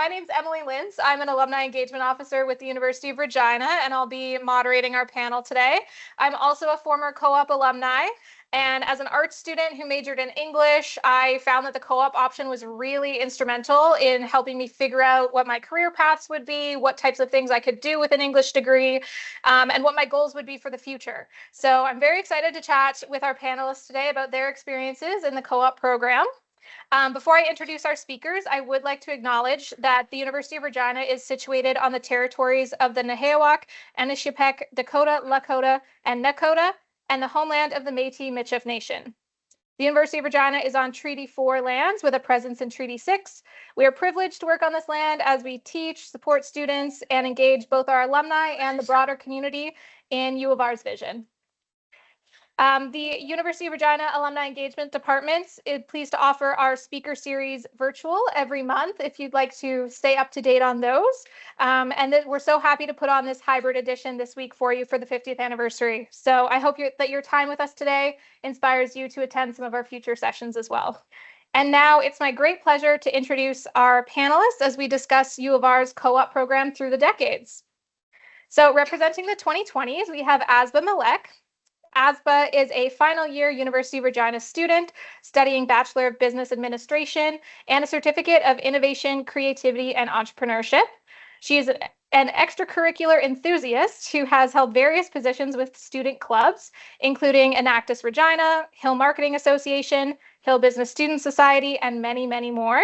my name's Emily Lints. I'm an Alumni Engagement Officer with the University of Regina, and I'll be moderating our panel today. I'm also a former co-op alumni, and as an art student who majored in English, I found that the co-op option was really instrumental in helping me figure out what my career paths would be, what types of things I could do with an English degree, and what my goals would be for the future. So I'm very excited to chat with our panelists today about their experiences in the co-op program. Before I introduce our speakers, I would like to acknowledge that the University of Regina is situated on the territories of the Nehiyawak, Anishipek, Dakota, Lakota, and Nakota, and the homeland of the Métis-Michif Nation. The University of Regina is on Treaty 4 lands with a presence in Treaty 6. We are privileged to work on this land as we teach, support students, and engage both our alumni and the broader community in U of R's vision. The University of Regina Alumni Engagement Department is pleased to offer our speaker series virtual every month if you'd like to stay up to date on those. And we're so happy to put on this hybrid edition this week for you for the 50th anniversary. So I hope that your time with us today inspires you to attend some of our future sessions as well. And now it's my great pleasure to introduce our panelists as we discuss U of R's co-op program through the decades. So representing the 2020s, we have Azba Malek. Azba is a final year University of Regina student studying Bachelor of Business Administration and a Certificate of Innovation, Creativity, and Entrepreneurship. She is an extracurricular enthusiast who has held various positions with student clubs, including Enactus Regina, Hill Marketing Association, Hill Business Student Society, and many, many more.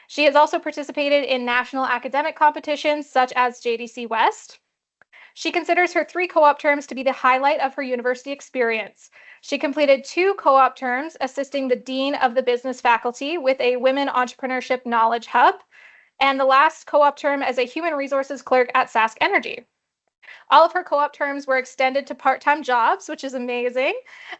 She has also participated in national academic competitions such as JDC West. She considers her 3 co-op terms to be the highlight of her university experience. She completed 2 co-op terms assisting the Dean of the Business Faculty with a Women Entrepreneurship Knowledge Hub, and the last co-op term as a Human Resources Clerk at Sask Energy. All of her co-op terms were extended to part-time jobs, which is amazing,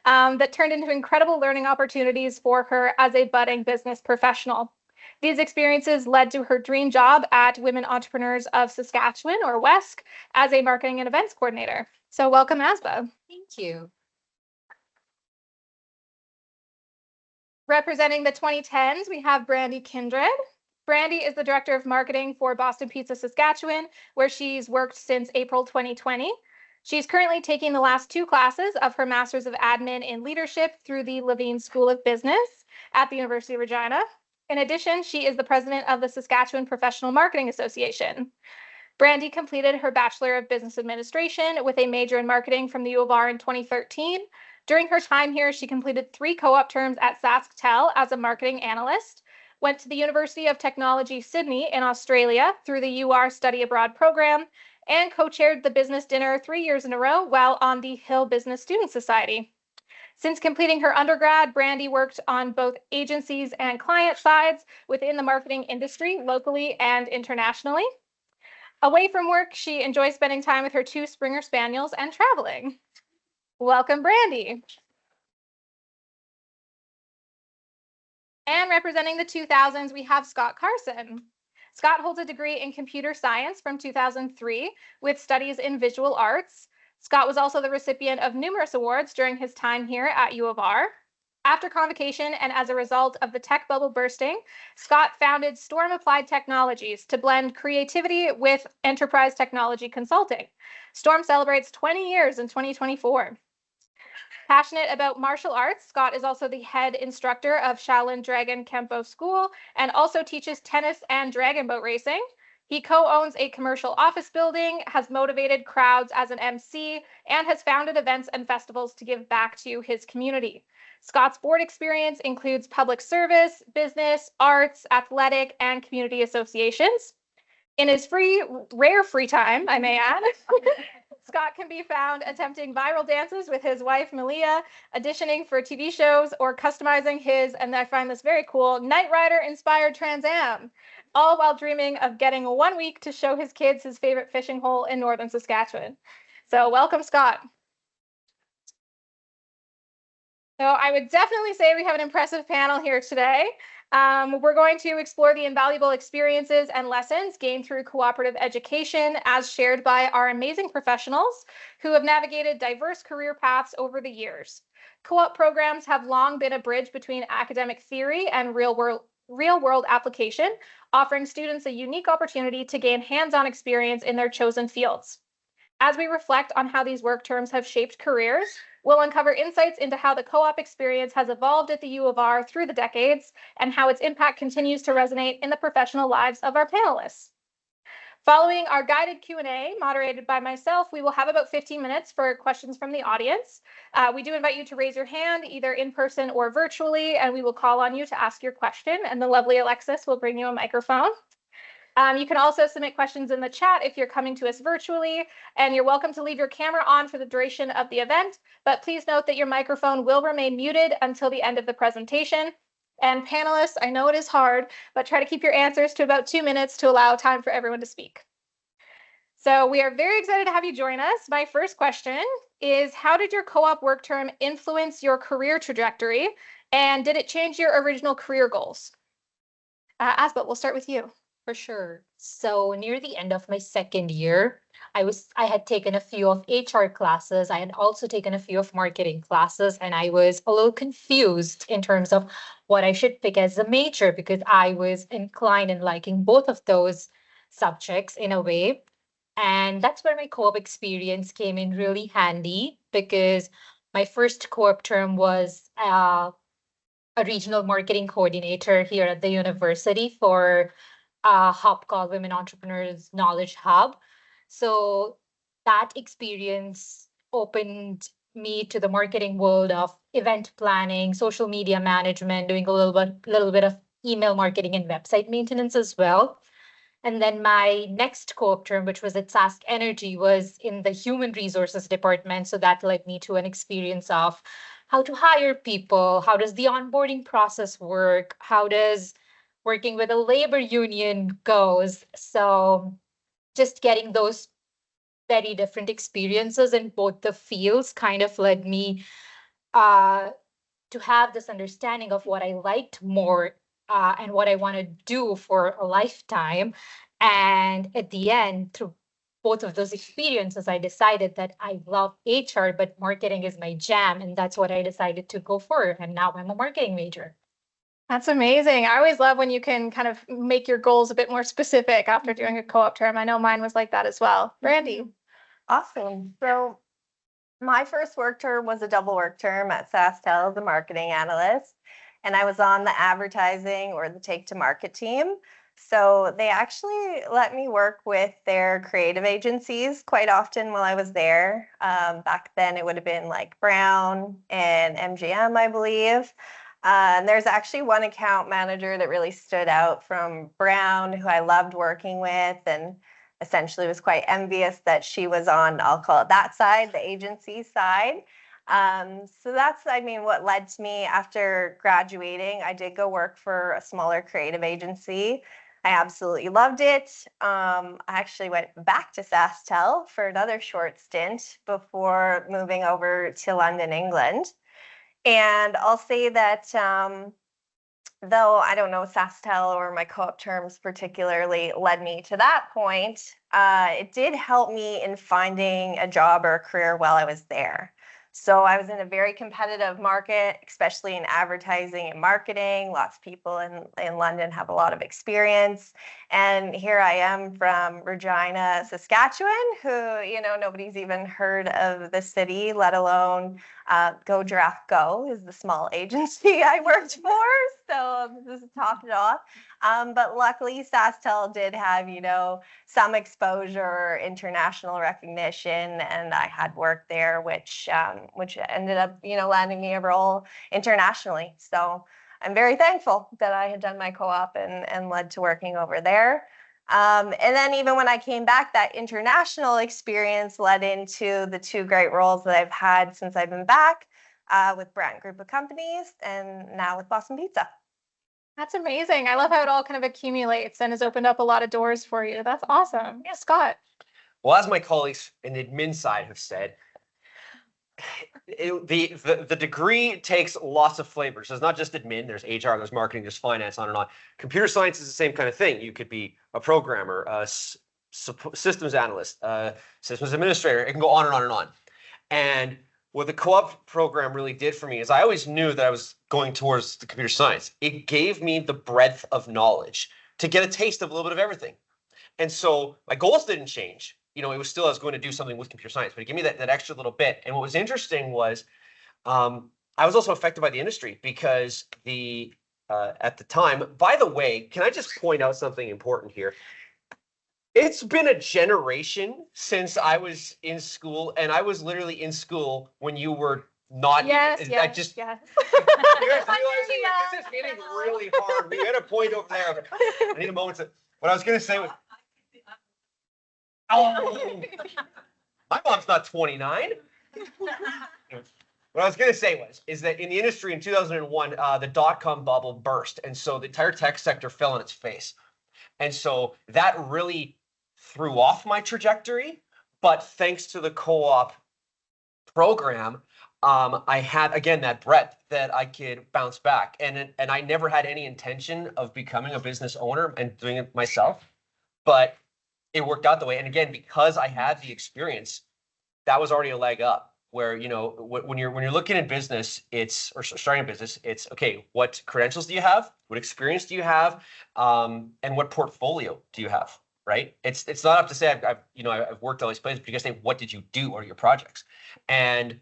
that turned into incredible learning opportunities for her as a budding business professional. These experiences led to her dream job at Women Entrepreneurs of Saskatchewan, or WESC, as a marketing and events coordinator. So welcome, Azba. Thank you. Representing the 2010s, we have Brandy Kindred. Brandy is the Director of Marketing for Boston Pizza Saskatchewan, where she's worked since April 2020. She's currently taking the last 2 classes of her Master's of Admin in Leadership through the Levine School of Business at the University of Regina. In addition, she is the president of the Saskatchewan Professional Marketing Association. Brandy completed her Bachelor of Business Administration with a major in marketing from the U of R in 2013. During her time here, she completed 3 co-op terms at SaskTel as a marketing analyst, went to the University of Technology Sydney in Australia through the UR Study Abroad program, and co-chaired the business dinner 3 years in a row while on the Hill Business Student Society. Since completing her undergrad, Brandy worked on both agencies and client sides within the marketing industry, locally and internationally. Away from work, she enjoys spending time with her 2 Springer Spaniels and traveling. Welcome, Brandy. And representing the 2000s, we have Scott Carson. Scott holds a degree in computer science from 2003 with studies in visual arts. Scott was also the recipient of numerous awards during his time here at U of R. After convocation and as a result of the tech bubble bursting, Scott founded Storm Applied Technologies to blend creativity with enterprise technology consulting. Storm celebrates 20 years in 2024. Passionate about martial arts, Scott is also the head instructor of Shaolin Dragon Kempo School and also teaches tennis and dragon boat racing. He co-owns a commercial office building, has motivated crowds as an MC, and has founded events and festivals to give back to his community. Scott's board experience includes public service, business, arts, athletic, and community associations. In his rare free time, I may add, Scott can be found attempting viral dances with his wife, Malia, auditioning for TV shows, or customizing his, and I find this very cool, Knight Rider-inspired Trans Am, all while dreaming of getting 1 week to show his kids his favorite fishing hole in northern Saskatchewan. So welcome, Scott. So I would definitely say we have an impressive panel here today. We're going to explore the invaluable experiences and lessons gained through cooperative education as shared by our amazing professionals who have navigated diverse career paths over the years. Co-op programs have long been a bridge between academic theory and real-world real-world application, offering students a unique opportunity to gain hands-on experience in their chosen fields. As we reflect on how these work terms have shaped careers, we'll uncover insights into how the co-op experience has evolved at the U of R through the decades and how its impact continues to resonate in the professional lives of our panelists. Following our guided Q&A, moderated by myself, we will have about 15 minutes for questions from the audience. We do invite you to raise your hand, either in person or virtually, and we will call on you to ask your question, and the lovely Alexis will bring you a microphone. You can also submit questions in the chat if you're coming to us virtually, and you're welcome to leave your camera on for the duration of the event, but please note that your microphone will remain muted until the end of the presentation. And panelists, I know it is hard, but try to keep your answers to about 2 minutes to allow time for everyone to speak. So we are very excited to have you join us. My first question is, how did your co-op work term influence your career trajectory, and did it change your original career goals? Azba, we'll start with you. For sure. So near the end of my second year, I had taken a few of HR classes. I had also taken a few of marketing classes, and I was a little confused in terms of what I should pick as a major because I was inclined in liking both of those subjects in a way. And that's where my co-op experience came in really handy because my first co-op term was a regional marketing coordinator here at the university for a hub called Women Entrepreneurs Knowledge Hub. So that experience opened me to the marketing world of event planning, social media management, doing a little bit of email marketing and website maintenance as well. And then my next co-op term, which was at Sask Energy, was in the human resources department. So that led me to an experience of how to hire people, how does the onboarding process work, how does working with a labor union goes. So just getting those very different experiences in both the fields kind of led me to have this understanding of what I liked more and what I want to do for a lifetime. And at the end, through both of those experiences, I decided that I love HR, but marketing is my jam. And that's what I decided to go for. And now I'm a marketing major. That's amazing. I always love when you can kind of make your goals a bit more specific after doing a co-op term. I know mine was like that as well. Brandy. Awesome. So my first work term was a double work term at SaskTel as a marketing analyst, and I was on the advertising or the take to market team. So they actually let me work with their creative agencies quite often while I was there. Back then it would have been like Brown and MGM, I believe. And there's actually one account manager that really stood out from Brown who I loved working with and essentially was quite envious that she was on, I'll call it that side, the agency side. So that's, I mean, what led to me after graduating. I did go work for a smaller creative agency. I absolutely loved it. I actually went back to SaskTel for another short stint before moving over to London, England. And I'll say that though I don't know SaskTel or my co-op terms particularly led me to that point, it did help me in finding a job or a career while I was there. So I was in a very competitive market, especially in advertising and marketing. Lots of people in London have a lot of experience. And here I am from Regina, Saskatchewan, who, you know, nobody's even heard of the city, let alone Go Giraffe Go is the small agency I worked for. So this is top it off. But luckily, SaskTel did have, you know, some exposure, international recognition, and I had worked there, which ended up, you know, landing me a role internationally. So I'm very thankful that I had done my co-op and led to working over there. And then even when I came back, that international experience led into the two great roles that I've had since I've been back with Brandt Group of Companies and now with Boston Pizza. That's amazing. I love how it all kind of accumulates and has opened up a lot of doors for you. That's awesome. Yeah, Scott. Well, as my colleagues in the admin side have said, the degree takes lots of flavors. So it's not just admin, there's HR, there's marketing, there's finance, on and on. Computer science is the same kind of thing. You could be a programmer, a systems analyst, systems administrator. It can go on and on and on. And what the co-op program really did for me is I always knew that I was going towards the computer science. It gave me the breadth of knowledge to get a taste of a little bit of everything. And so my goals didn't change. You know, it was still I was going to do something with computer science, but it gave me that extra little bit. And what was interesting was I was also affected by the industry because at the time, by the way, can I just point out something important here? It's been a generation since I was in school, and I was literally in school when you were not. Yes, I yes, just, yes. you guys realizing this is hitting really hard. We had a point over there. I need a moment to. What I was going to say was. Oh, my mom's not 29. What I was going to say is that in the industry in 2001, the dot-com bubble burst, and so the entire tech sector fell on its face. And so that really threw off my trajectory. But thanks to the co-op program, I had, again, that breadth that I could bounce back. And I never had any intention of becoming a business owner and doing it myself. But it worked out the way. And again, because I had the experience, that was already a leg up. Where, you know, when you're looking at business, or starting a business, it's okay. What credentials do you have? What experience do you have? And what portfolio do you have? Right? It's not enough to say I've worked all these places, but you gotta say, what did you do? What are your projects? And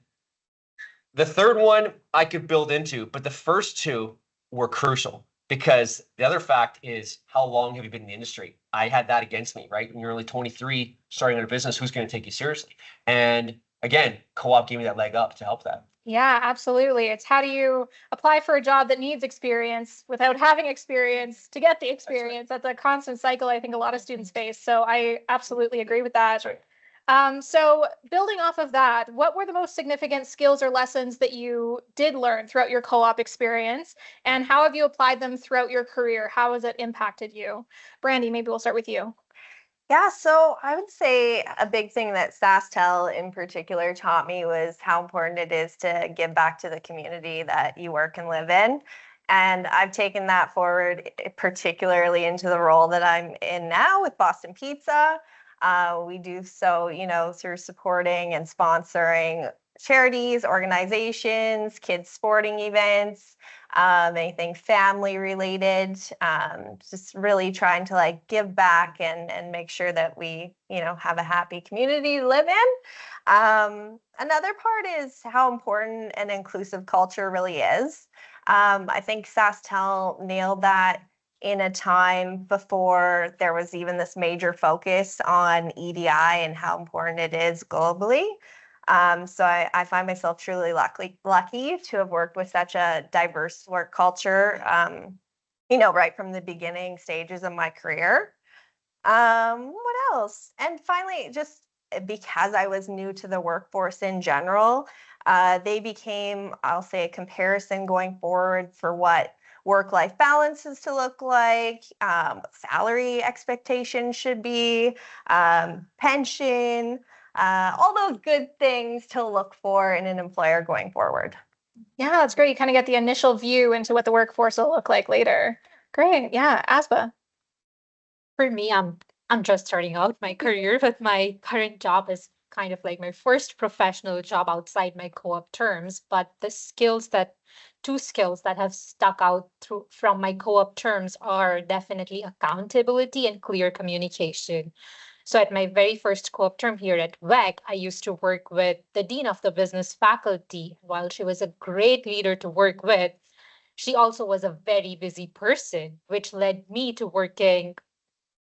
the third one I could build into, but the first two were crucial because the other fact is, how long have you been in the industry? I had that against me, right? When you're only 23, starting a business, who's going to take you seriously? And again, co-op gave me that leg up to help that. Yeah, absolutely. It's how do you apply for a job that needs experience without having experience to get the experience? That's a constant cycle I think a lot of students face. So I absolutely agree with that. That's right. So building off of that, what were the most significant skills or lessons that you did learn throughout your co-op experience? And how have you applied them throughout your career? How has it impacted you? Brandy, maybe we'll start with you. Yeah, so I would say a big thing that SaskTel in particular taught me was how important it is to give back to the community that you work and live in. And I've taken that forward, particularly into the role that I'm in now with Boston Pizza. We do so, through supporting and sponsoring charities, organizations, kids sporting events, anything family related, just really trying to give back and make sure that we, have a happy community to live in. Another part is how important an inclusive culture really is. I think SaskTel nailed that in a time before there was even this major focus on EDI and how important it is globally. So I find myself truly lucky to have worked with such a diverse work culture, right from the beginning stages of my career. What else? And finally, just because I was new to the workforce in general, they became, I'll say, a comparison going forward for what work-life balance is to look like, salary expectations should be, pension, all those good things to look for in an employer going forward. Yeah, that's great. You kind of get the initial view into what the workforce will look like later. Great. Yeah, Azba. For me, I'm just starting out my career, but my current job is kind of like my first professional job outside my co-op terms. But the two skills that have stuck out from my co-op terms are definitely accountability and clear communication. So at my very first co-op term here at WEC, I used to work with the dean of the business faculty. While she was a great leader to work with, she also was a very busy person, which led me to working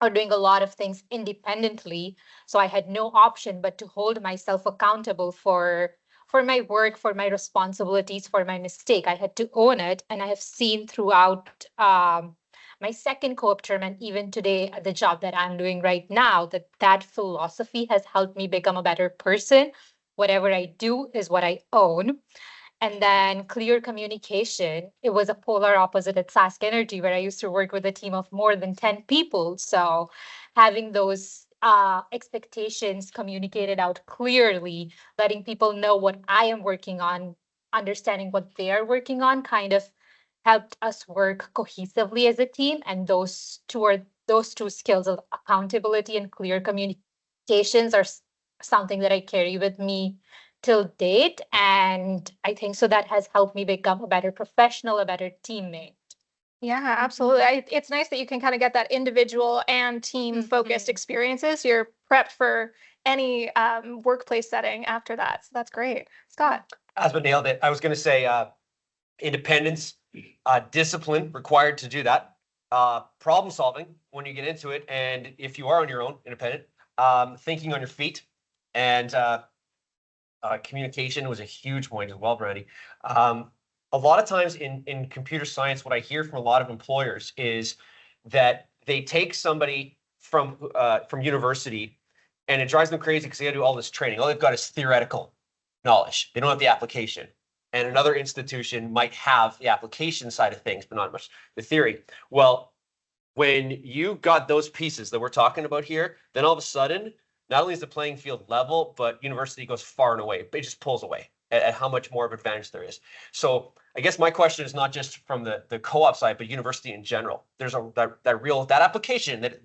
or doing a lot of things independently. So I had no option but to hold myself accountable for my work, for my responsibilities, for my mistake. I had to own it. And I have seen throughout my second co-op term and even today at the job that I'm doing right now, that philosophy has helped me become a better person. Whatever I do is what I own. And then clear communication. It was a polar opposite at Sask Energy, where I used to work with a team of more than 10 people. So having those expectations communicated out clearly, letting people know what I am working on, understanding what they are working on, kind of helped us work cohesively as a team. And those two skills of accountability and clear communications are something that I carry with me till date. And I think so that has helped me become a better professional, a better teammate. Yeah, absolutely. It's nice that you can kind of get that individual and team focused experiences. So you're prepped for any workplace setting after that. So that's great. Scott. Azba nailed it. I was going to say independence, discipline required to do that, problem solving when you get into it, and if you are on your own, independent, thinking on your feet, and communication was a huge point as well, Brandy. A lot of times in computer science, what I hear from a lot of employers is that they take somebody from university, and it drives them crazy because they got to do all this training. All they've got is theoretical knowledge. They don't have the application. And another institution might have the application side of things, but not much the theory. Well, when you got those pieces that we're talking about here, then all of a sudden, not only is the playing field level, but university goes far and away. It just pulls away at how much more of advantage there is. So I guess my question is not just from the co-op side, but university in general. There's that application that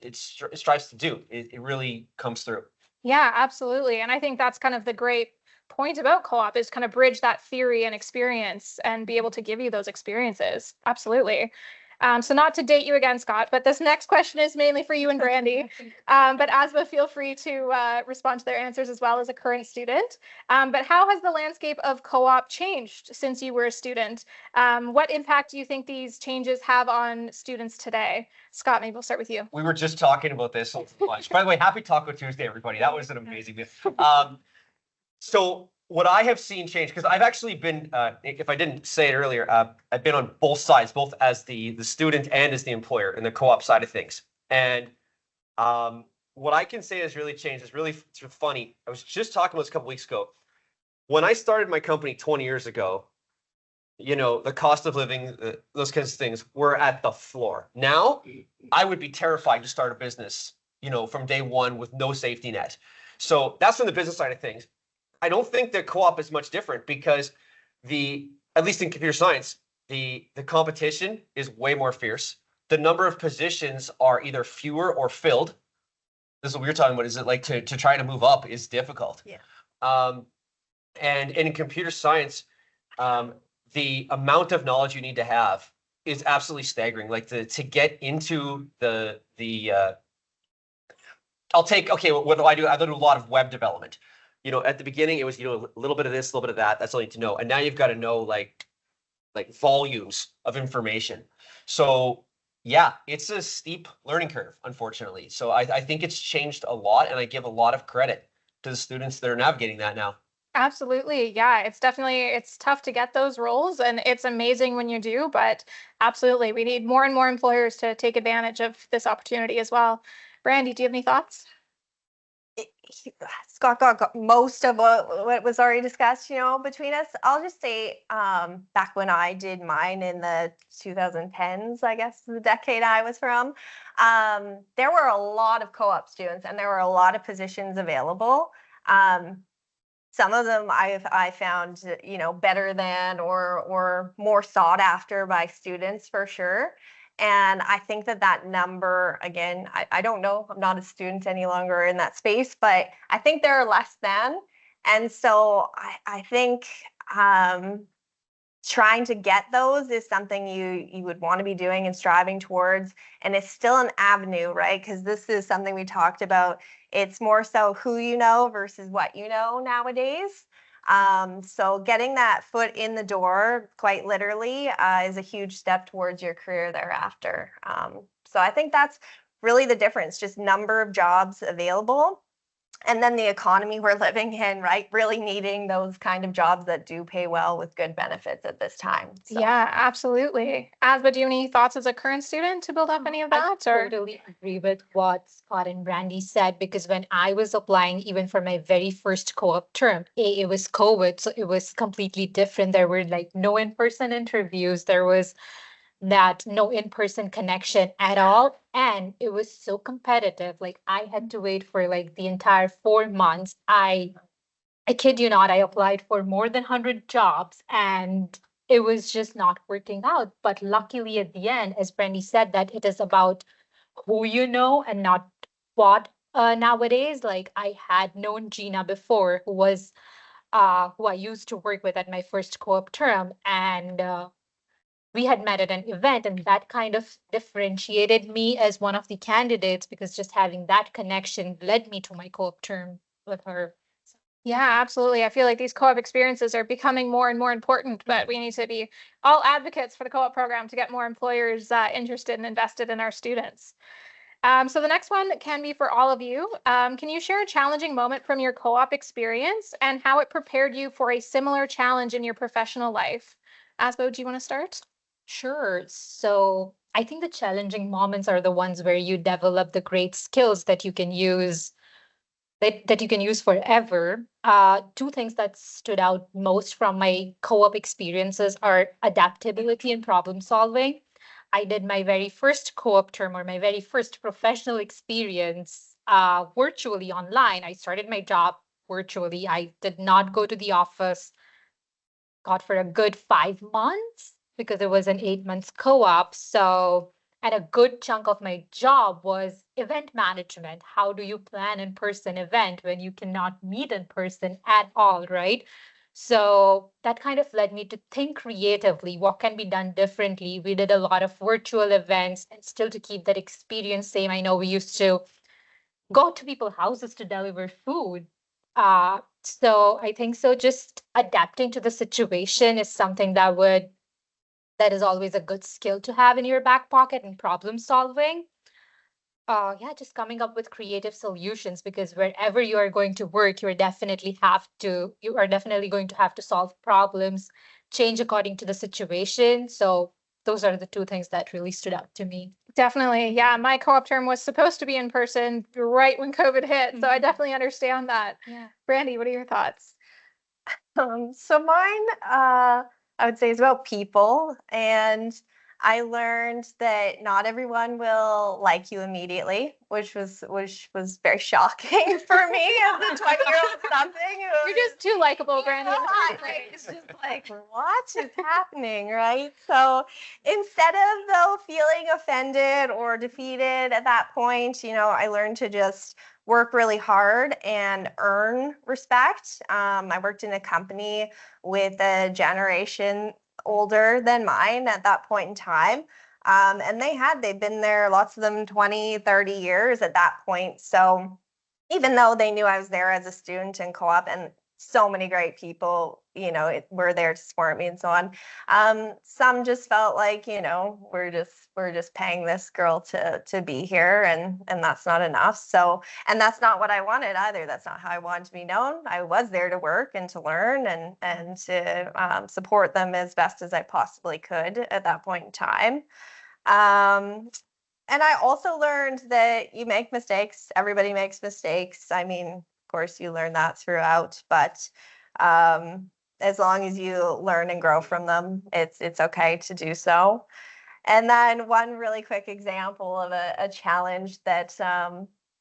it strives to do. It really comes through. Yeah, absolutely. And I think that's kind of the great point about co-op is kind of bridge that theory and experience and be able to give you those experiences. Absolutely. So not to date you again, Scott, but this next question is mainly for you and Brandy. But Azba, feel free to respond to their answers as well as a current student. But how has the landscape of co-op changed since you were a student? What impact do you think these changes have on students today? Scott, maybe we'll start with you. We were just talking about this on lunch. By the way, happy Taco Tuesday, everybody. That was an amazing day. So what I have seen change, because I've actually been, if I didn't say it earlier, I've been on both sides, both as the student and as the employer in the co-op side of things. And what I can say has really changed is really funny. I was just talking about this a couple weeks ago. When I started my company 20 years ago, you know, the cost of living, those kinds of things were at the floor. Now, I would be terrified to start a business, you know, from day one with no safety net. So that's from the business side of things. I don't think that co-op is much different because at least in computer science, the competition is way more fierce. The number of positions are either fewer or filled. This is what we were talking about. Is it like to try to move up is difficult. Yeah. And in computer science, the amount of knowledge you need to have is absolutely staggering. Like to get into what do I do? I do a lot of web development. You know, at the beginning, it was, you know, a little bit of this, a little bit of that. That's all you need to know. And now you've got to know like volumes of information. So yeah, it's a steep learning curve, unfortunately. So I think it's changed a lot, and I give a lot of credit to the students that are navigating that now. Absolutely. Yeah, it's tough to get those roles, and it's amazing when you do, but absolutely, we need more and more employers to take advantage of this opportunity as well. Brandy, do you have any thoughts? Scott got most of what was already discussed, you know, between us. I'll just say back when I did mine in the 2010s, I guess the decade I was from, there were a lot of co-op students and there were a lot of positions available. Some of them I found, you know, better than or more sought after by students for sure. And I think that number, again, I don't know, I'm not a student any longer in that space, but I think there are less than. And so I think trying to get those is something you would want to be doing and striving towards. And it's still an avenue, right? Because this is something we talked about. It's more so who you know versus what you know nowadays. So getting that foot in the door, quite literally, is a huge step towards your career thereafter. So I think that's really the difference, just number of jobs available. And then the economy we're living in, right? Really needing those kind of jobs that do pay well with good benefits at this time. So. Yeah, absolutely. Azba, do you have any thoughts as a current student to build up any of that? I totally agree with what Scott and Brandy said, because when I was applying, even for my very first co-op term, it was COVID, so it was completely different. There were like no in-person interviews. There was that no in-person connection at all. And it was so competitive. Like I had to wait for like the entire 4 months. I kid you not, I applied for more than 100 jobs and it was just not working out. But luckily at the end, as Brandy said, that it is about who you know and not what Nowadays, like I had known Gina before, who I used to work with at my first co-op term, and we had met at an event, and that kind of differentiated me as one of the candidates because just having that connection led me to my co-op term with her. Yeah, absolutely. I feel like these co-op experiences are becoming more and more important, but we need to be all advocates for the co-op program to get more employers interested and invested in our students. So the next one can be for all of you. Can you share a challenging moment from your co-op experience and how it prepared you for a similar challenge in your professional life? Azba, do you want to start? Sure. So I think the challenging moments are the ones where you develop the great skills that you can use that you can use forever. Two things that stood out most from my co-op experiences are adaptability and problem solving. I did my very first co-op term or my very first professional experience virtually online. I started my job virtually. I did not go to the office, got for a good 5 months because it was an 8 months co-op. So, and a good chunk of my job was event management. How do you plan in-person event when you cannot meet in person at all, right? So that kind of led me to think creatively, what can be done differently? We did a lot of virtual events and still to keep that experience same. I know we used to go to people's houses to deliver food. So I think so just adapting to the situation is something that is always a good skill to have in your back pocket and problem solving. Yeah, just coming up with creative solutions because wherever you are going to work, you are definitely going to have to solve problems, change according to the situation. So those are the two things that really stood out to me. Definitely. Yeah, my co-op term was supposed to be in person right when COVID hit. So I definitely understand that. Yeah. Brandy, what are your thoughts? So mine, I would say, is about people. And I learned that not everyone will like you immediately, which was very shocking for me as a 20-year-old something. You're just too likable, Brandy. It's just like, what is happening, right? So instead of though feeling offended or defeated at that point, I learned to just work really hard and earn respect. I worked in a company with a generation older than mine at that point in time. And they'd been there, lots of them 20, 30 years at that point. So even though they knew I was there as a student in co-op and so many great people, were there to support me and so on. Some just felt like, we're just paying this girl to be here and that's not enough. So, and that's not what I wanted either. That's not how I wanted to be known. I was there to work and to learn and to support them as best as I possibly could at that point in time. And I also learned that you make mistakes. Everybody makes mistakes. I mean, of course, you learn that throughout, but as long as you learn and grow from them, it's okay to do so. And then one really quick example of a challenge that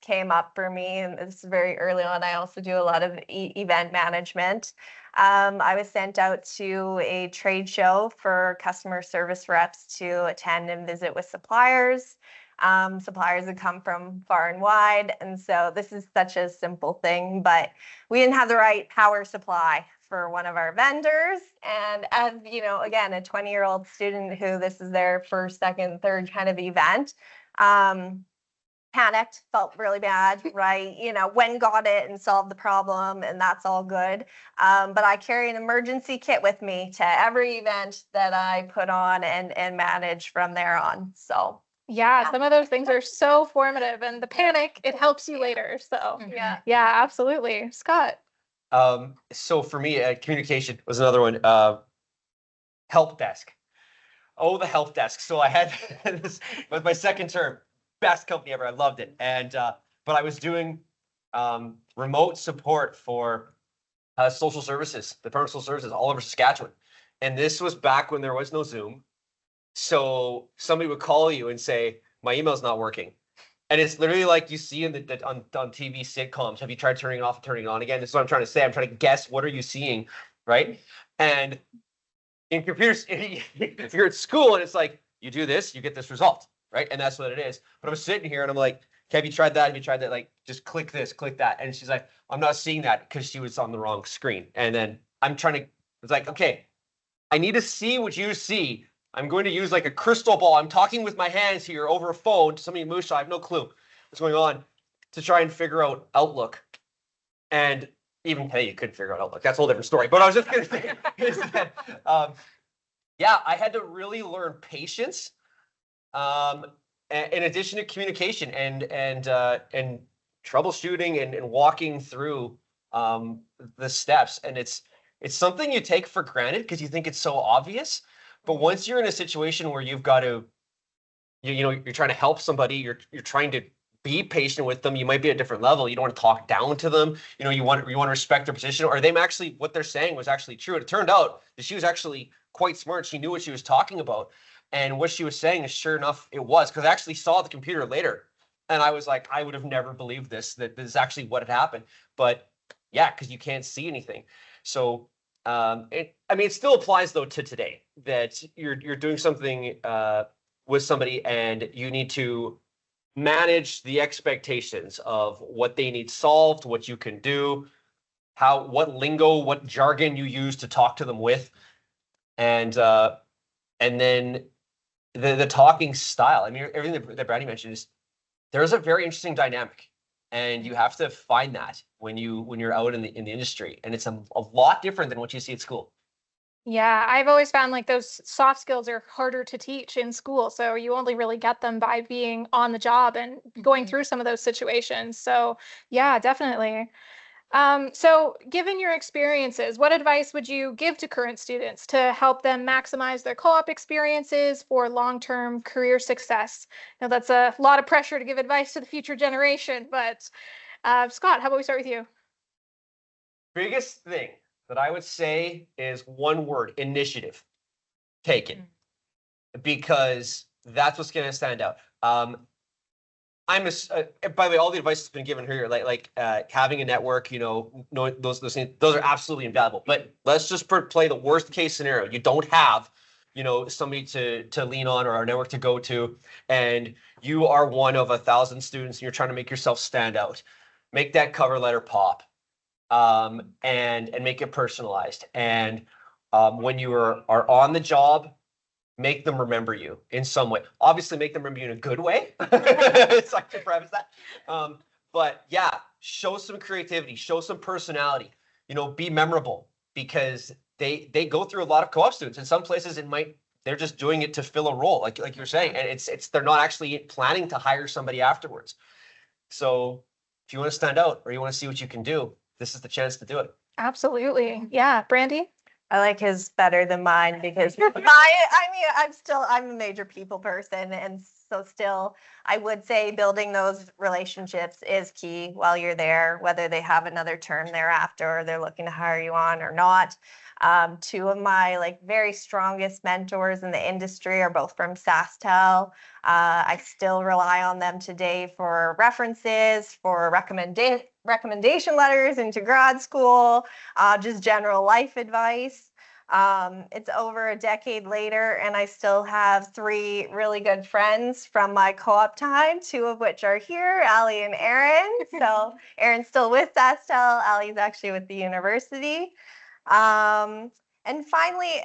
came up for me, and this is very early on. I also do a lot of event management. I was sent out to a trade show for customer service reps to attend and visit with suppliers. Suppliers had come from far and wide. And so this is such a simple thing, but we didn't have the right power supply for one of our vendors. And as, again, a 20-year-old student who this is their first, second, third kind of event, panicked, felt really bad, right? Went got it and solved the problem, and that's all good. But I carry an emergency kit with me to every event that I put on and manage from there on. So yeah, some of those things are so formative, and the panic, it helps you later. So yeah, absolutely. Scott. So for me, communication was another one. Help desk. Oh, the help desk. So I had this was my second term, best company ever. I loved it. And but I was doing remote support for social services, Department of Social Services all over Saskatchewan. And this was back when there was no Zoom. So somebody would call you and say, my email's not working. And it's literally like you see in on TV sitcoms. Have you tried turning it off and turning it on again? This is what I'm trying to say. I'm trying to guess, what are you seeing, right? And in computers, if you're at school and it's like, you do this, you get this result, right? And that's what it is. But I'm sitting here and I'm like, have you tried that? Have you tried that? Like, just click this, click that. And she's like, I'm not seeing that because she was on the wrong screen. And then I'm trying to, it's like, okay, I need to see what you see. I'm going to use like a crystal ball. I'm talking with my hands here over a phone to somebody in Moose. I have no clue what's going on to try and figure out Outlook. And even hey, you couldn't figure out Outlook. That's a whole different story. But I was just going to say is that, yeah, I had to really learn patience. In addition to communication and troubleshooting and walking through the steps. And it's something you take for granted because you think it's so obvious. But once you're in a situation where you've got to, you're trying to help somebody, you're trying to be patient with them. You might be at a different level. You don't want to talk down to them. You want to respect their position. Or they actually, what they're saying was actually true. And it turned out that she was actually quite smart. She knew what she was talking about. And what she was saying is sure enough, it was, because I actually saw the computer later. And I was like, I would have never believed this, that this is actually what had happened. But yeah, because you can't see anything. So it still applies though to today, that you're doing something with somebody and you need to manage the expectations of what they need solved, what you can do, what lingo, what jargon you use to talk to them with, and then the talking style. I mean, everything that Brandy mentioned is there's a very interesting dynamic, and you have to find that when you're out in the industry, and it's a lot different than what you see at school. Yeah, I've always found like those soft skills are harder to teach in school. So you only really get them by being on the job and going through some of those situations. So yeah, definitely. So given your experiences, what advice would you give to current students to help them maximize their co-op experiences for long-term career success? Now that's a lot of pressure to give advice to the future generation, but Scott, how about we start with you? Biggest thing that I would say is one word: initiative. Take it, because that's what's going to stand out. By the way, all the advice that's been given here, like having a network, knowing those things, those are absolutely invaluable. But let's just play the worst case scenario. You don't have, somebody to lean on or a network to go to, and you are one of 1,000 students, and you're trying to make yourself stand out. Make that cover letter pop. And make it personalized. And when you are on the job, make them remember you in some way. Obviously, make them remember you in a good way. It's like to preface that. But yeah, show some creativity, show some personality. Be memorable, because they go through a lot of co-op students. In some places, they're just doing it to fill a role, like you were saying, and they're not actually planning to hire somebody afterwards. So if you want to stand out or you want to see what you can do, this is the chance to do it. Absolutely. Yeah. Brandy? I like his better than mine because I'm a major people person. And so still, I would say building those relationships is key while you're there, whether they have another term thereafter or they're looking to hire you on or not. Two of my very strongest mentors in the industry are both from SaskTel. I still rely on them today for references, for recommendation letters into grad school, just general life advice. It's over a decade later, and I still have 3 really good friends from my co-op time, 2 of which are here, Ali and Aaron. So Aaron's still with SaskTel. Ali's actually with the university. And finally,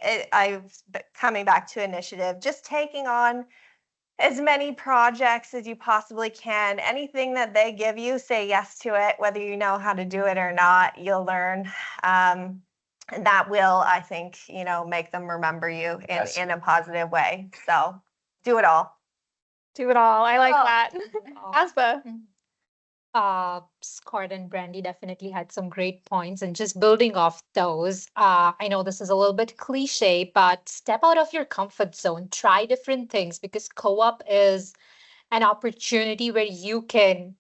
coming back to initiative, just taking on as many projects as you possibly can. Anything that they give you, say yes to it, whether you know how to do it or not, you'll learn. And that will, I think, make them remember you in a positive way. So do it all. Do it all. I like that. Azba. Scott and Brandy definitely had some great points, and just building off those, I know this is a little bit cliche, but step out of your comfort zone, try different things, because co-op is an opportunity where you can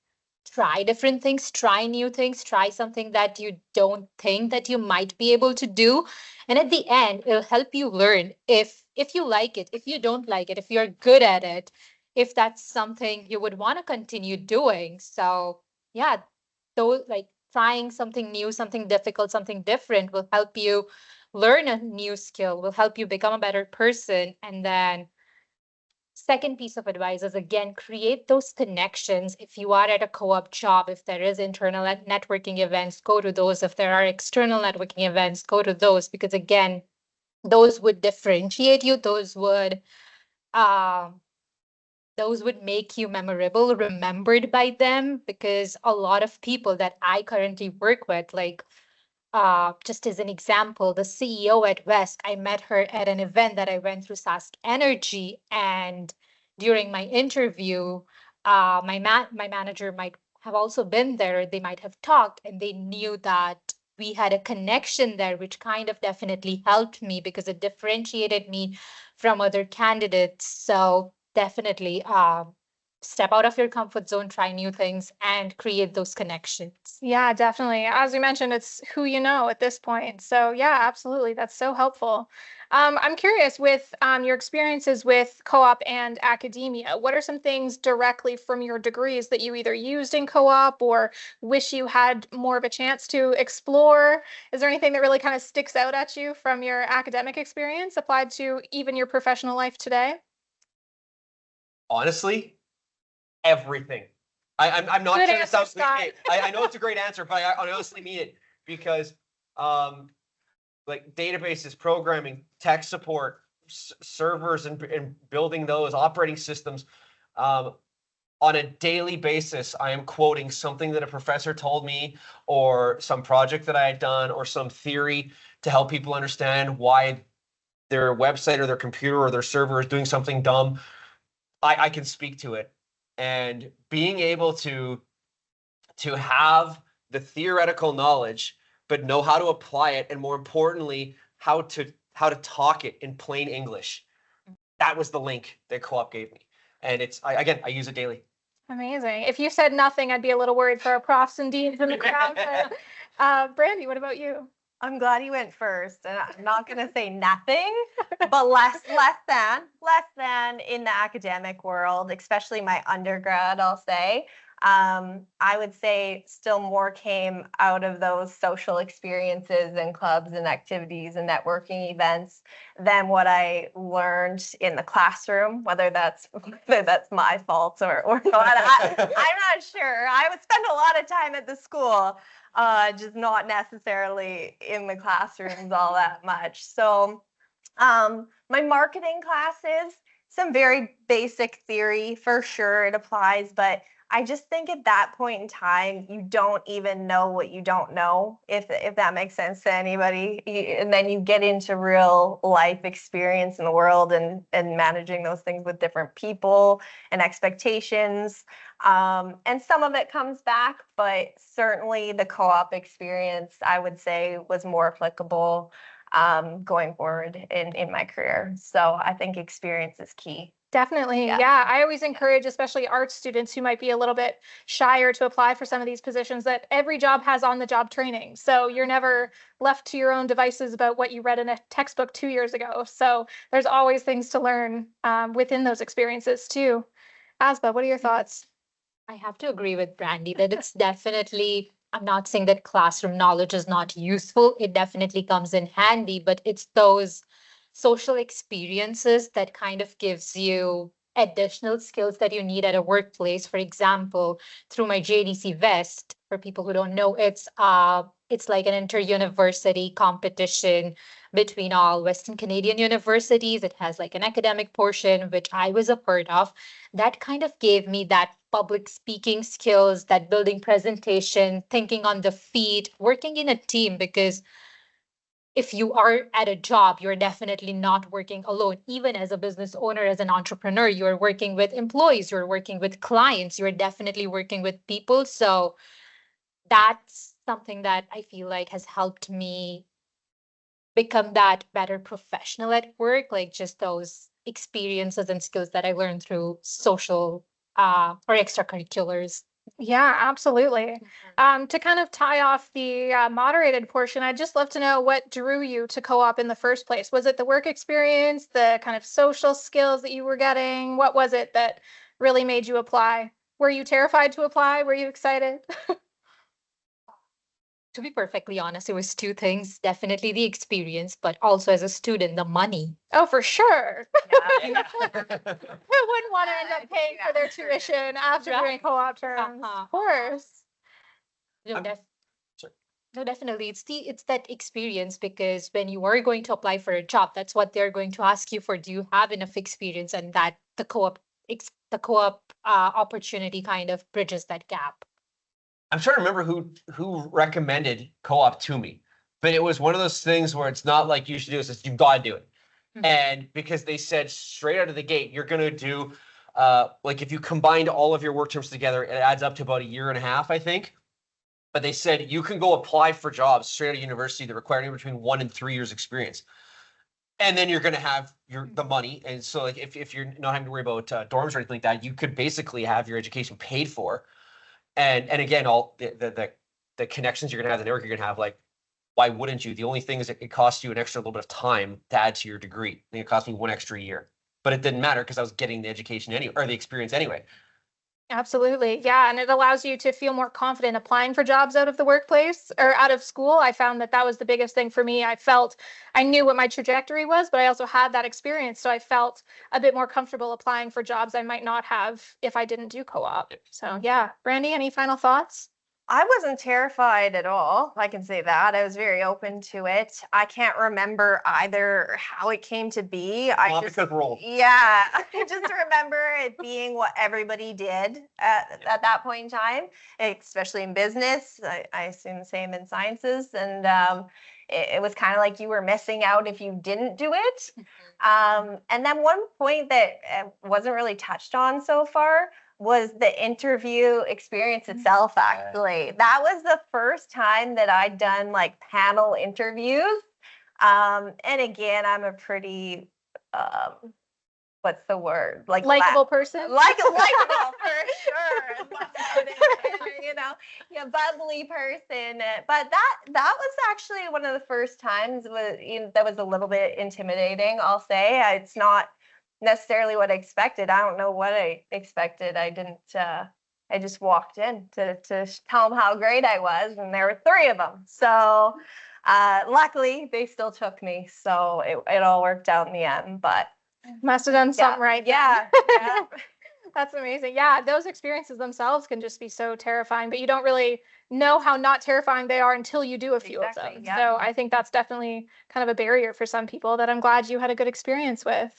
try different things, try new things, try something that you don't think that you might be able to do. And at the end, it'll help you learn if you like it, if you don't like it, if you're good at it, if that's something you would want to continue doing. So yeah, trying something new, something difficult, something different will help you learn a new skill, will help you become a better person, and then Second piece of advice is, again, create those connections. If you are at a co-op job, if there is internal networking events, go to those. If there are external networking events, go to those, because again, those would differentiate you. Those would make you memorable, remembered by them, because a lot of people that I currently work with, like just as an example, the CEO at West, I met her at an event that I went through Sask Energy. And during my interview, my manager might have also been there. They might have talked, and they knew that we had a connection there, which kind of definitely helped me because it differentiated me from other candidates. So definitely step out of your comfort zone, try new things, and create those connections. Yeah, definitely. As we mentioned, it's who you know at this point. So yeah, absolutely. That's so helpful. I'm curious with your experiences with co-op and academia, what are some things directly from your degrees that you either used in co-op or wish you had more of a chance to explore? Is there anything that really kind of sticks out at you from your academic experience applied to even your professional life today? Honestly, everything. I'm not Good trying to answer, sound Scott. cliche. I know it's a great answer, but I honestly mean it because like databases, programming, tech support, servers, and building those operating systems. On a daily basis, I am quoting something that a professor told me, or some project that I had done, or some theory to help people understand why their website or their computer or their server is doing something dumb. I can speak to it. And being able to have the theoretical knowledge, but know how to apply it, and more importantly, how to talk it in plain English. That was the link that co-op gave me. And again, I use it daily. Amazing. If you said nothing, I'd be a little worried for our profs and deans in the crowd. But, Brandy, what about you? I'm glad you went first, and I'm not going to say nothing, but less than in the academic world, especially my undergrad, I'll say. I would say still more came out of those social experiences and clubs and activities and networking events than what I learned in the classroom, whether that's my fault or not. I'm not sure. I would spend a lot of time at the school, just not necessarily in the classrooms all that much. So my marketing classes, some very basic theory for sure, it applies, but I just think at that point in time, you don't even know what you don't know, if that makes sense to anybody. And then you get into real life experience in the world and managing those things with different people and expectations. And some of it comes back, but certainly the co-op experience, I would say, was more applicable going forward in my career. So I think experience is key. Definitely. Yeah. I always encourage, especially art students who might be a little bit shyer to apply for some of these positions, that every job has on-the-job training. So you're never left to your own devices about what you read in a textbook 2 years ago. So there's always things to learn within those experiences too. Azba, what are your thoughts? I have to agree with Brandy that it's definitely, I'm not saying that classroom knowledge is not useful. It definitely comes in handy, but it's those social experiences that kind of gives you additional skills that you need at a workplace. For example, through my JDC Vest, for people who don't know, it's like an inter-university competition between all Western Canadian universities. It has like an academic portion, which I was a part of. That kind of gave me that public speaking skills, that building presentation, thinking on the feet, working in a team, because if you are at a job, you're definitely not working alone. Even as a business owner, as an entrepreneur, you're working with employees, you're working with clients, you're definitely working with people. So that's something that I feel like has helped me become that better professional at work, like just those experiences and skills that I learned through social or extracurriculars. Yeah, absolutely. To kind of tie off the moderated portion, I'd just love to know what drew you to co-op in the first place. Was it the work experience, the kind of social skills that you were getting? What was it that really made you apply? Were you terrified to apply? Were you excited? To be perfectly honest, it was two things. Definitely the experience, but also as a student, the money. Oh, for sure. Yeah. Who wouldn't want to end up paying for their tuition after doing Right. co-op terms? Of course. No, I'm- sorry. no, definitely. It's that experience, because when you are going to apply for a job, that's what they're going to ask you for. Do you have enough experience? And that the co-op opportunity kind of bridges that gap. I'm trying to remember who recommended co-op to me, but it was one of those things where it's not like you should do it, it's you've got to do it. Mhm. And because they said straight out of the gate, you're gonna do like if you combined all of your work terms together, it adds up to about 1.5 years, I think. But they said you can go apply for jobs straight out of university that require anywhere between 1 and 3 years experience. And then you're gonna have the money. And so like if you're not having to worry about dorms or anything like that, you could basically have your education paid for. And again, all the connections you're gonna have, the network you're gonna have, like, why wouldn't you? The only thing is it costs you an extra little bit of time to add to your degree. I think it cost me 1 extra year, but it didn't matter because I was getting the education anyway, or the experience anyway. Absolutely. Yeah. And it allows you to feel more confident applying for jobs out of the workplace or out of school. I found that that was the biggest thing for me. I felt I knew what my trajectory was, but I also had that experience. So I felt a bit more comfortable applying for jobs I might not have if I didn't do co-op. So yeah. Brandy, any final thoughts? I wasn't terrified at all. I can say that. I was very open to it. I can't remember either how it came to be. Not because we're old. Yeah, I just remember it being what everybody did at that point in time, especially in business. I assume the same in sciences. And it was kind of like you were missing out if you didn't do it. And then one point that wasn't really touched on so far was the interview experience itself, actually. That was the first time that I'd done like panel interviews. And again, I'm a pretty, what's the word? Like Likeable person? Likable for sure. You know, yeah, bubbly person. But that was actually one of the first times that was a little bit intimidating, I'll say. It's not necessarily what I expected. I don't know what I expected. I didn't. I just walked in to tell them how great I was, and there were 3 of them. So luckily, they still took me. So it all worked out in the end. But Must have done something right. Yeah. Yeah. That's amazing. Yeah, those experiences themselves can just be so terrifying, but you don't really know how not terrifying they are until you do a few of them. Yeah. So I think that's definitely kind of a barrier for some people that I'm glad you had a good experience with.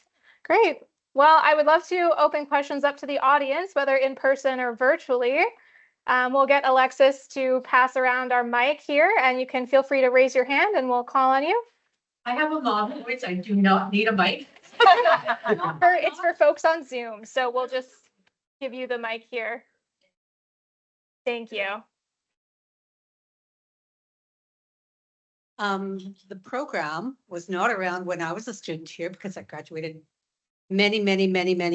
Great. Well, I would love to open questions up to the audience, whether in person or virtually. We'll get Alexis to pass around our mic here, and you can feel free to raise your hand and we'll call on you. I have a mom voice. I do not need a mic. It's for folks on Zoom, so we'll just give you the mic here. Thank you. The program was not around when I was a student here because I graduated many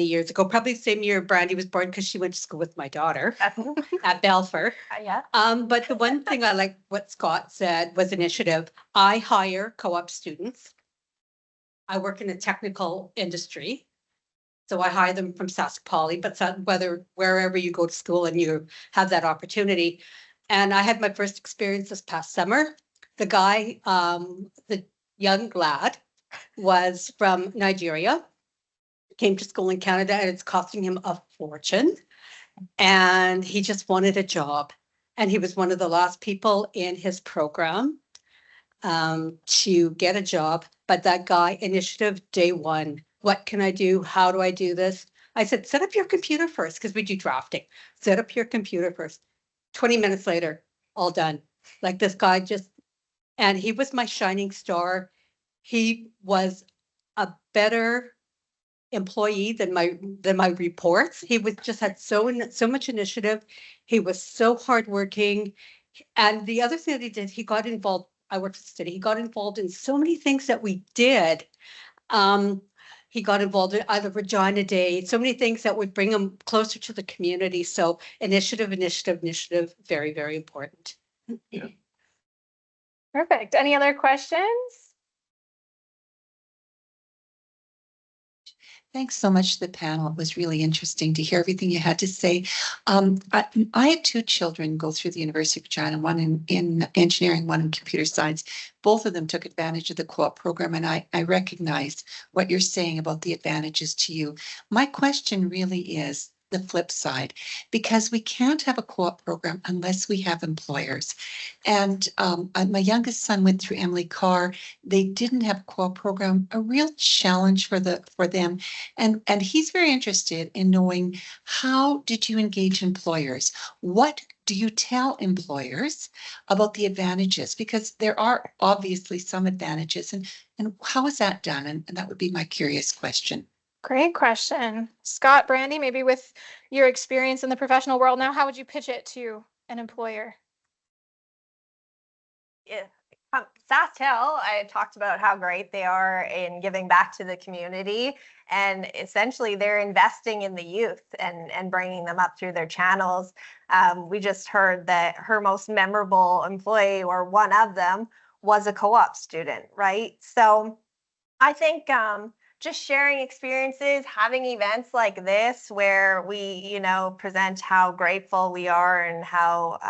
years ago, probably the same year Brandy was born because she went to school with my daughter at Belfer. Yeah. But the one thing I like what Scott said was initiative. I hire co-op students. I work in a technical industry. So I hire them from Sask Poly, but wherever you go to school and you have that opportunity. And I had my first experience this past summer. The guy, the young lad was from Nigeria, came to school in Canada, and it's costing him a fortune. And he just wanted a job. And he was one of the last people in his program to get a job. But that guy, initiative day one, what can I do? How do I do this? I said, set up your computer first, because we do drafting. Set up your computer first. 20 minutes later, all done. Like this guy just, and he was my shining star. He was a better employee than my reports. He was just had so much initiative. He was so hardworking. And the other thing that he did, he got involved. I worked for the city. He got involved in so many things that we did. He got involved in either Regina Day, so many things that would bring him closer to the community. So initiative, very, very important. Yeah. Perfect. Any other questions? Thanks so much to the panel. It was really interesting to hear everything you had to say. I had two children go through the University of Regina, one in engineering, one in computer science. Both of them took advantage of the co-op program, and I recognize what you're saying about the advantages to you. My question really is the flip side, because we can't have a co-op program unless we have employers. And my youngest son went through Emily Carr. They didn't have a co-op program, a real challenge for them. And he's very interested in knowing, how did you engage employers? What do you tell employers about the advantages? Because there are obviously some advantages, and how is that done? And that would be my curious question. Great question. Scott, Brandy, maybe with your experience in the professional world now, how would you pitch it to an employer? Yeah. SaskTel, I talked about how great they are in giving back to the community, and essentially they're investing in the youth and bringing them up through their channels. We just heard that her most memorable employee, or one of them, was a co-op student, right? So I think just sharing experiences, having events like this where we, present how grateful we are and how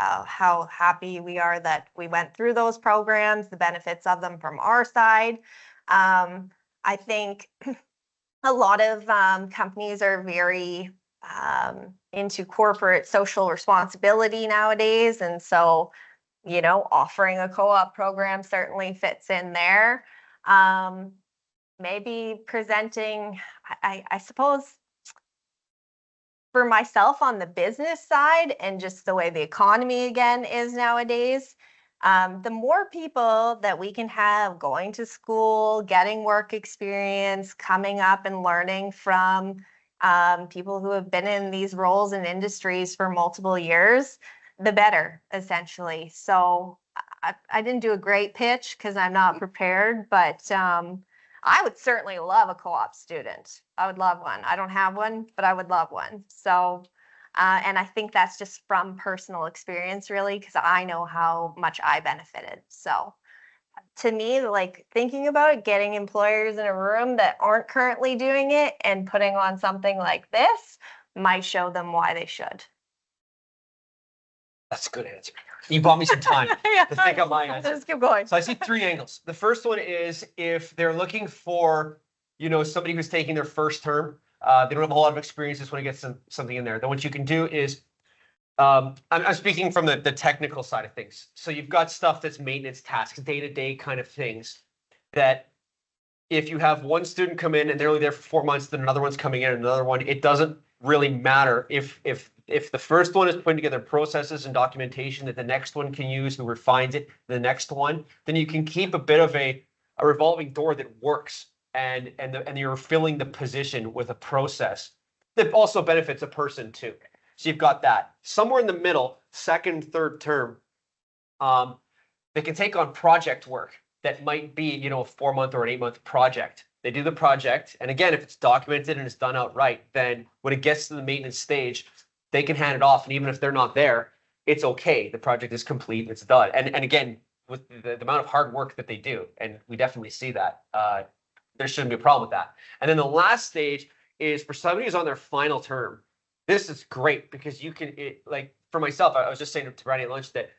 happy we are that we went through those programs, the benefits of them from our side. I think a lot of companies are very into corporate social responsibility nowadays, and so offering a co-op program certainly fits in there. Maybe presenting, I suppose, for myself on the business side and just the way the economy again is nowadays, the more people that we can have going to school, getting work experience, coming up and learning from people who have been in these roles and industries for multiple years, the better, essentially. So I didn't do a great pitch because I'm not prepared, but I would certainly love a co-op student. I would love one. I don't have one, but I would love one. So, and I think that's just from personal experience, really, because I know how much I benefited. So to me, like, thinking about it, getting employers in a room that aren't currently doing it and putting on something like this might show them why they should. That's a good answer. You bought me some time to think of my answer. Just keep going. So I see three angles. The first one is if they're looking for, somebody who's taking their first term, they don't have a whole lot of experience, just want to get something in there. Then what you can do is, I'm speaking from the technical side of things. So you've got stuff that's maintenance tasks, day-to-day kind of things that if you have one student come in and they're only there for 4 months, then another one's coming in, another one, it doesn't really matter if the first one is putting together processes and documentation that the next one can use, who refines it, the next one, then you can keep a bit of a revolving door that works, and you're filling the position with a process that also benefits a person too. So you've got that. Somewhere in the middle, second, third term, they can take on project work that might be, a 4-month or an 8-month project. They do the project, and again, if it's documented and it's done outright, then when it gets to the maintenance stage, they can hand it off, and even if they're not there, it's okay. The project is complete, it's done. And again, with the amount of hard work that they do, and we definitely see that, there shouldn't be a problem with that. And then the last stage is for somebody who's on their final term. This is great because you can, like for myself, I was just saying to Brandy at lunch that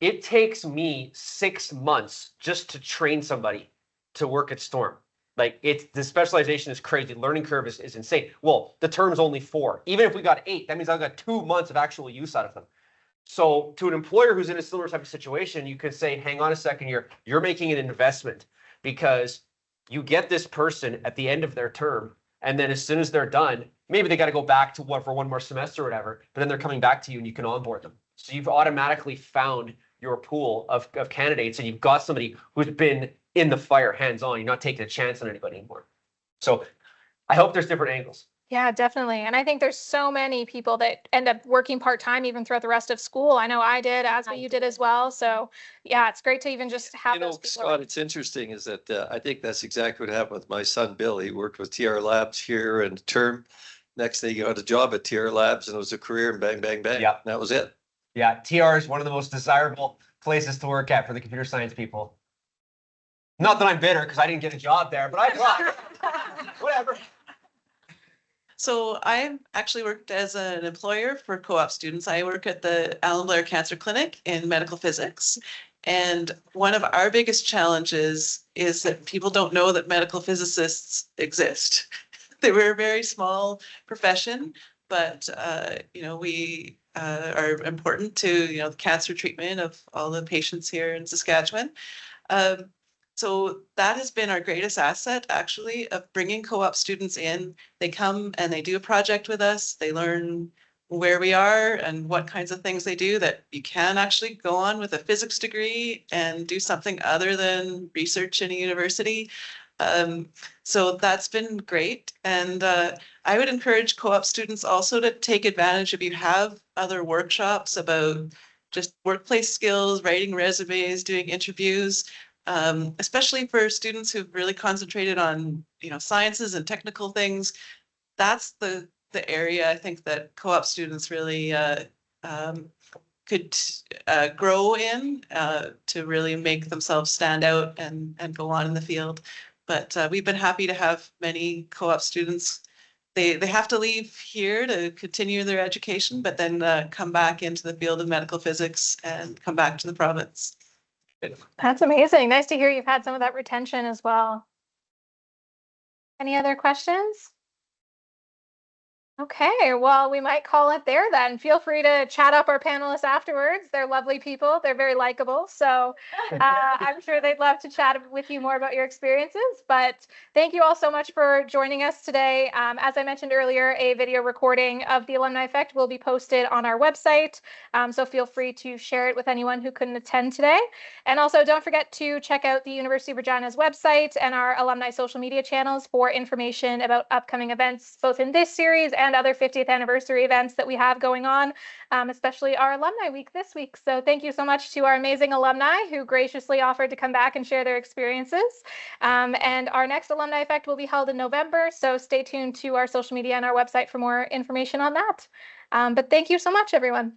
it takes me 6 months just to train somebody to work at Storm. Like the specialization is crazy. Learning curve is insane. Well, the term's only 4. Even if we got 8, that means I've got 2 months of actual use out of them. So to an employer who's in a similar type of situation, you could say, hang on a second here, you're making an investment because you get this person at the end of their term. And then as soon as they're done, maybe they got to go back to for one more semester or whatever, but then they're coming back to you and you can onboard them. So you've automatically found your pool of candidates, and you've got somebody who's been in the fire hands-on. You're not taking a chance on anybody anymore. So I hope there's different angles. Yeah, definitely. And I think there's so many people that end up working part-time even throughout the rest of school. I know I did, Azba, you did as well. So yeah, it's great to even just have those people. Scott, it's interesting is that I think that's exactly what happened with my son, Bill. He worked with TR Labs here in term. Next thing he got a job at TR Labs, and it was a career, and bang, bang, bang. Yeah. That was it. Yeah, TR is one of the most desirable places to work at for the computer science people. Not that I'm bitter because I didn't get a job there, but I tried. Whatever. So I actually worked as an employer for co-op students. I work at the Alumni Cancer Clinic in medical physics. And one of our biggest challenges is that people don't know that medical physicists exist. They were a very small profession, but we are important to the cancer treatment of all the patients here in Saskatchewan. So that has been our greatest asset, actually, of bringing co-op students in. They come and they do a project with us. They learn where we are and what kinds of things they do, that you can actually go on with a physics degree and do something other than research in a university. So that's been great. And I would encourage co-op students also to take advantage if you have other workshops about just workplace skills, writing resumes, doing interviews. Especially for students who've really concentrated on, sciences and technical things. That's the area I think that co-op students really could grow in to really make themselves stand out and go on in the field. But we've been happy to have many co-op students. They have to leave here to continue their education, but then come back into the field of medical physics and come back to the province. That's amazing. Nice to hear you've had some of that retention as well. Any other questions? Okay, well, we might call it there then. Feel free to chat up our panelists afterwards. They're lovely people. They're very likable. So I'm sure they'd love to chat with you more about your experiences. But thank you all so much for joining us today. As I mentioned earlier, a video recording of the Alumni Effect will be posted on our website. So feel free to share it with anyone who couldn't attend today. And also don't forget to check out the University of Regina's website and our alumni social media channels for information about upcoming events, both in this series and other 50th anniversary events that we have going on, especially our Alumni Week this week. So thank you so much to our amazing alumni who graciously offered to come back and share their experiences. And our next Alumni Effect will be held in November. So stay tuned to our social media and our website for more information on that. But thank you so much, everyone.